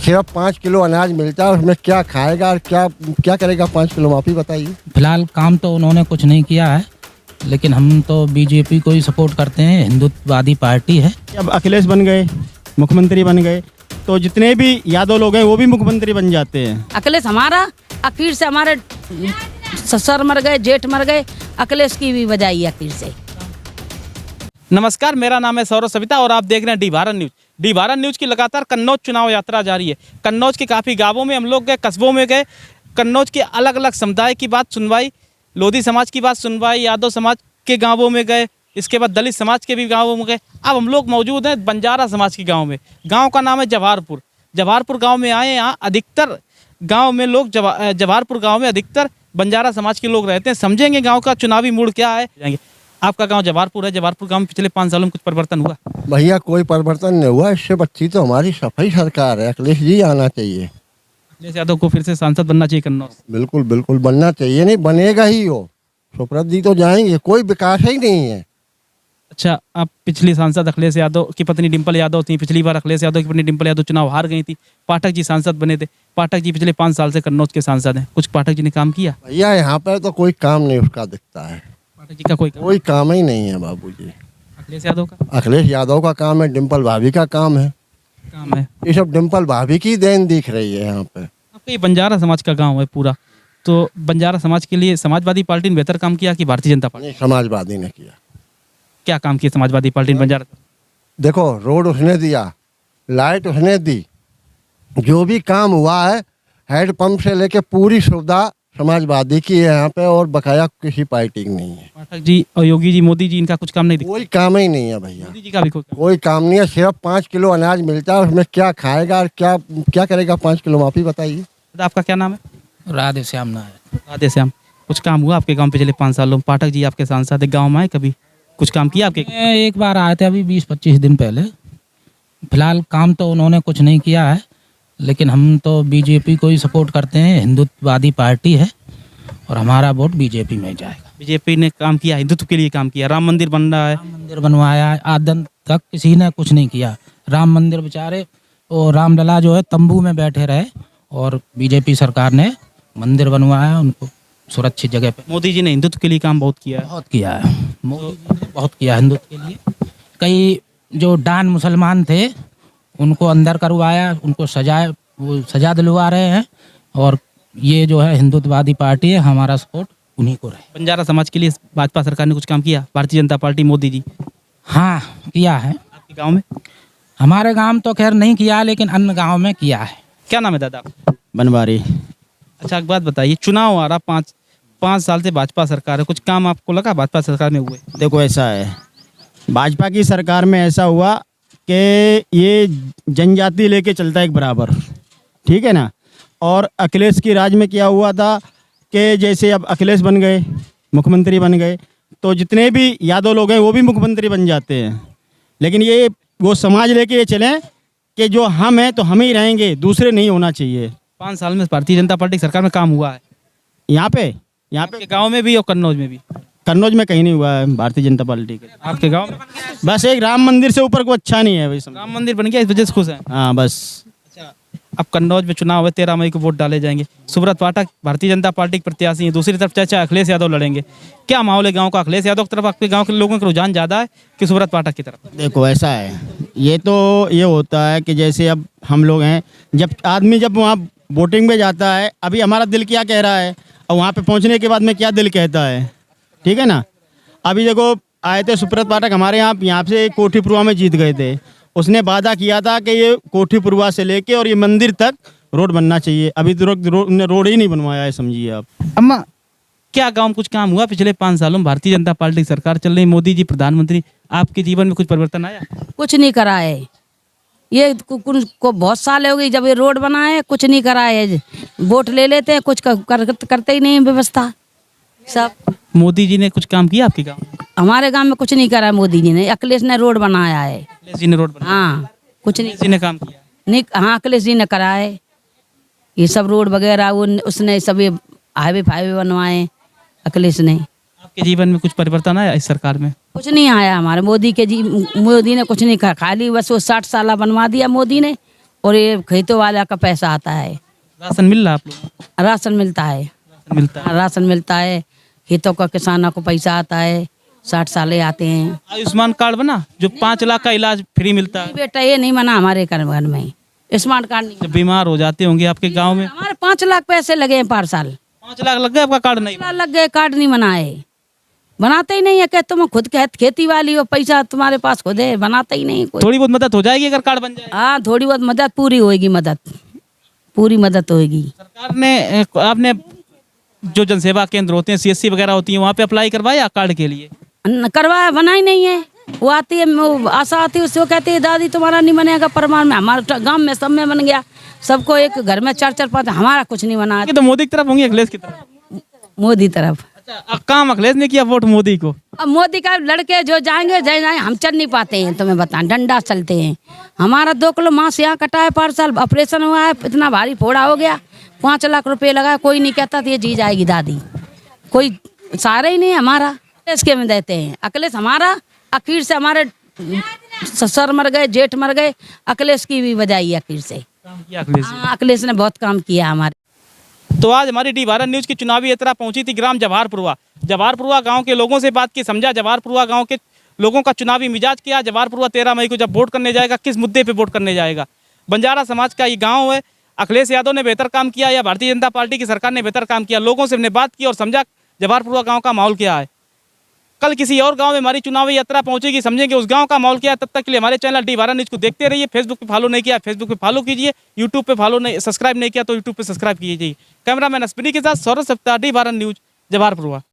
सिर्फ 5 किलो अनाज मिलता है, उसमें क्या खाएगा और क्या क्या करेगा 5 किलो, आप ही बताइए। फिलहाल काम तो उन्होंने कुछ नहीं किया है, लेकिन हम तो बीजेपी को ही सपोर्ट करते हैं, हिंदुत्ववादी पार्टी है। अब अखिलेश बन गए, मुख्यमंत्री बन गए, तो जितने भी यादव लोग हैं वो भी मुख्यमंत्री बन जाते हैं। अखिलेश हमारा आखिर से, हमारे ससुर मर गए, जेठ मर गए, अखिलेश की भी बजाई आखिर से। नमस्कार, मेरा नाम है सौरभ सविता और आप देख रहे हैं D Bharat news. D Bharat news की लगातार कन्नौज चुनाव यात्रा जारी है। कन्नौज के काफ़ी गांवों में हम लोग गए, कस्बों में गए, कन्नौज के अलग अलग समुदाय की बात सुनवाई, लोधी समाज की बात सुनवाई, यादव समाज के गांवों में गए, इसके बाद दलित समाज के भी गांवों में गए। अब हम लोग मौजूद हैं बंजारा समाज के गाँव में। गाँव का नाम है जवाहरपुर। जवाहरपुर गाँव में आए, यहाँ अधिकतर गाँव में लोग जवाहरपुर गाँव में अधिकतर बंजारा समाज के लोग रहते हैं। समझेंगे गाँव का चुनावी मूड क्या है। जाएंगे। आपका गांव जवाहरपुर है। जवाहरपुर गांव में पिछले 5 सालों में कुछ परिवर्तन हुआ? भैया कोई परिवर्तन नहीं हुआ, इससे अच्छी तो हमारी सफाई सरकार है। अखिलेश जी आना चाहिए। अखिलेश यादव को फिर से सांसद बनना चाहिए कन्नौज। बिल्कुल बिल्कुल बनना चाहिए, नहीं बनेगा ही हो। सुब्रत जी तो जाएंगे, कोई विकास ही नहीं है। अच्छा, आप पिछली सांसद अखिलेश यादव की पत्नी डिम्पल यादव थी। पिछली बार अखिलेश यादव की पत्नी डिम्पल यादव चुनाव हार गई थी। पाठक जी सांसद बने थे। पाठक जी पिछले 5 साल से कन्नौज के सांसद हैं। कुछ पाठक जी ने काम किया? भैया यहाँ पर तो कोई काम नहीं उसका दिखता है। पाठक जी का कोई काम ही नहीं है बाबूजी। अखिलेश यादव का अखिलेश यादव का काम है, डिम्पल भाभी का काम है। ये सब डिम्पल भाभी की देन दिख रही है यहाँ पे। आपका ये बंजारा समाज का गाँव है पूरा, तो बंजारा समाज के लिए समाजवादी पार्टी ने बेहतर काम किया कि भारतीय जनता पार्टी? नहीं, समाजवादी ने किया। क्या काम किया समाजवादी पार्टी ने बंजारा? देखो, रोड उसने दिया, लाइट उसने दी, जो भी काम हुआ है हैंडपंप से लेके पूरी सुविधा समाजवादी की है यहाँ पे, और बकाया किसी पार्टी की नहीं है। पाठक जी और योगी जी, मोदी जी, इनका कुछ काम नहीं दिखा? कोई काम ही नहीं है भैया। मोदी जी का भी कोई काम नहीं है। सिर्फ 5 किलो अनाज मिलता है, उसमें क्या खाएगा और क्या क्या करेगा 5 किलो, आप ही बताइए। आपका क्या नाम है? राधे श्याम नायक। राधे श्याम। कुछ काम हुआ आपके गांव पिछले 5 सालों में? पाठक जी आपके सांसद है, गांव में आए कभी? कुछ काम किया आपके? एक बार आए थे अभी 20-25 दिन पहले। फिलहाल काम तो उन्होंने कुछ नहीं किया है, लेकिन हम तो बीजेपी को ही सपोर्ट करते हैं, हिंदुत्ववादी पार्टी है, और हमारा वोट बीजेपी में जाएगा। बीजेपी ने काम किया, हिंदुत्व के लिए काम किया। राम मंदिर बन रहा है। राम मंदिर बनवाया है, आदम तक किसी ने कुछ नहीं किया। राम मंदिर बेचारे और रामलला जो है तंबू में बैठे रहे, और बीजेपी सरकार ने मंदिर बनवाया उनको सुरक्षित जगह पे। मोदी जी ने हिंदुत्व के लिए काम बहुत किया है। बहुत किया है मोदी जी ने, बहुत किया हिंदुत्व के लिए। कई जो डान मुसलमान थे उनको अंदर करवाया, उनको सजा दिलवा रहे हैं, और ये जो है हिंदुत्ववादी पार्टी है, हमारा सपोर्ट उन्हीं को रहे। बंजारा समाज के लिए भाजपा सरकार ने कुछ काम किया? भारतीय जनता पार्टी, मोदी जी? हाँ किया है। आपके गाँव में? हमारे गांव में तो खैर नहीं किया, लेकिन अन्य गांव में किया है। क्या नाम है दादा? बनवारी। अच्छा, एक बात बताइए, चुनाव आ रहा, 5 साल से भाजपा सरकार है, कुछ काम आपको लगा भाजपा सरकार में हुए? देखो ऐसा है, भाजपा की सरकार में ऐसा हुआ कि ये जनजाति लेके चलता है एक बराबर, ठीक है ना। और अखिलेश की राज में क्या हुआ था कि जैसे अब अखिलेश बन गए, मुख्यमंत्री बन गए, तो जितने भी यादव लोग हैं वो भी मुख्यमंत्री बन जाते हैं। लेकिन ये वो समाज लेके ये चलें कि जो हम हैं तो हम ही रहेंगे, दूसरे नहीं होना चाहिए। 5 साल में भारतीय जनता पार्टी सरकार में काम हुआ है? यहाँ पे गाँव में भी और कन्नौज में भी? कन्नौज में कहीं नहीं हुआ है भारतीय जनता पार्टी के। आपके गाँव में? बस एक राम मंदिर से ऊपर को अच्छा नहीं है भाई। राम मंदिर बन गया, इस वजह से खुश है? हाँ बस। अच्छा, अब कन्नौज में चुनाव है, 13 मई को वोट डाले जाएंगे। सुब्रत पाठक भारतीय जनता पार्टी के प्रत्याशी हैं, दूसरी तरफ चाचा अखिलेश यादव लड़ेंगे। क्या माहौल है गांव का? अखिलेश यादव की तरफ आपके गांव के लोगों का रुझान ज़्यादा है कि सुब्रत पाठक की तरफ? देखो ऐसा है, ये तो ये होता है कि जैसे अब हम लोग हैं, जब आदमी जब वहाँ वोटिंग में जाता है, अभी हमारा दिल क्या कह रहा है और वहाँ पे पहुँचने के बाद में क्या दिल कहता है, ठीक है ना। अभी देखो आए थे सुब्रत पाठक हमारे यहाँ से कोठीपुरवा में जीत गए थे। उसने वादा किया था कि ये कोठीपुरवा से लेके और ये मंदिर तक रोड बनना चाहिए। अभी तो रोड ही नहीं बनवाया है, समझिए आप। अम्मा, क्या गांव में कुछ काम हुआ पिछले 5 सालों में? भारतीय जनता पार्टी की सरकार चल रही, मोदी जी प्रधानमंत्री, आपके जीवन में कुछ परिवर्तन आया? कुछ नहीं करा है। ये को बहुत साल हो गई जब ये रोड बना है, कुछ नहीं करा है। वोट ले लेते हैं, कुछ करते ही नहीं व्यवस्था सब। मोदी जी ने कुछ काम किया आपके गाँव? हमारे गांव में कुछ नहीं करा है मोदी जी ने। अखिलेश ने रोड बनाया है। अखिलेश जी ने रोड बनाया? हाँ, कुछ नहीं। अखिलेश जी ने काम किया? नहीं, हाँ अखिलेश जी ने करा है ये सब रोड वगैरह। उसने सब ये हाईवे बनवाए अखिलेश ने। आपके जीवन में कुछ परिवर्तन आया इस सरकार में? कुछ नहीं आया हमारे मोदी ने कुछ नहीं कहा। खाली बस वो 60 साल बनवा दिया मोदी ने, और ये खेतों वाला का पैसा आता है। राशन मिल रहा है आप लोगों को? राशन मिलता है, राशन मिलता है। राशन मिलता है, खेतों का किसानों को पैसा आता है, 60 साले आते हैं। आयुष्मान कार्ड बना जो 5 लाख का इलाज फ्री मिलता है? बेटा ये नहीं मना हमारे घर में, स्मार्ट कार्ड नहीं। जब बीमार हो जाते होंगे आपके गांव में? हमारे 5 लाख पैसे लगे हैं पर साल। 5 लाख लग गए, आपका कार्ड नहीं? 5 लाख लग गए, कार्ड नहीं बनाए, बनाते ही नहीं है। कहते तुम खुद खेती वाली हो, पैसा तुम्हारे पास खुद है, बनाते ही नहीं कोई। थोड़ी बहुत मदद हो जाएगी अगर कार्ड बन जाए? हाँ थोड़ी बहुत मदद पूरी होगी, पूरी मदद होगी। सरकार ने आपने जो जनसेवा केंद्र होते हैं, CSC वगैरह होती है, वहाँ पे अप्लाई करवाया कार्ड के लिए? करवाया, बना ही नहीं है। वो आती है, वो आशा आती है, उससे वो कहती है दादी तुम्हारा नहीं बनेगा प्रमाण में। हमारे गांव में सब में बन गया, सबको एक घर में 4-4 5, हमारा कुछ नहीं बना। ये तो मोदी की तरफ होंगी, अखिलेश की तरफ? मोदी तरफ। अच्छा, अब काम अखिलेश ने किया, वोट मोदी को? अब मोदी का लड़के जो जाएंगे जाए, हम चल नहीं पाते हैं, तुम्हें बताएं, डंडा चलते हैं। हमारा 2 किलो मांस यहाँ कटा है, पर साल ऑपरेशन हुआ है, इतना भारी फोड़ा हो गया, 5 लाख रुपए लगा, कोई नहीं कहता ये जी जाएगी दादी, कोई सहारा ही नहीं है हमारा। इसके में देते हैं अखिलेश हमारा, आखिर से हमारे ससुर मर गए, जेठ मर गए, अखिलेश की भी बजाई आखिर से। काम किया अखिलेश ने। हाँ, अखिलेश ने बहुत काम किया हमारे। तो आज हमारी डी भारत न्यूज़ की चुनावी यात्रा पहुंची थी ग्राम जवाहरपुरा गांव के लोगों से बात की, समझा जवाहरपुरा गांव के लोगों का चुनावी मिजाज क्या। जवाहरपुरा 13 मई को जब वोट करने जाएगा, किस मुद्दे पे वोट करने जाएगा। बंजारा समाज का ये गांव है। अखिलेश यादव ने बेहतर काम किया या भारतीय जनता पार्टी की सरकार ने बेहतर काम किया? लोगों से हमने बात की और समझा जवाहरपुरा गाँव का माहौल क्या है। कल किसी और गांव में हमारी चुनावी यात्रा पहुंचेगी, समझेंगे उस गांव का माहौल क्या है। तब तक के लिए हमारे चैनल डी भारत न्यूज़ को देखते रहिए। फेसबुक पे फॉलो नहीं किया, फेसबुक पे फॉलो कीजिए। यूट्यूब पे सब्सक्राइब नहीं किया तो यूट्यूब पे सब्सक्राइब कीजिए। कैमरामैन अश्विनी के साथ सौरभ सप्ताह, डी भारत न्यूज़, जवाहरपुरा।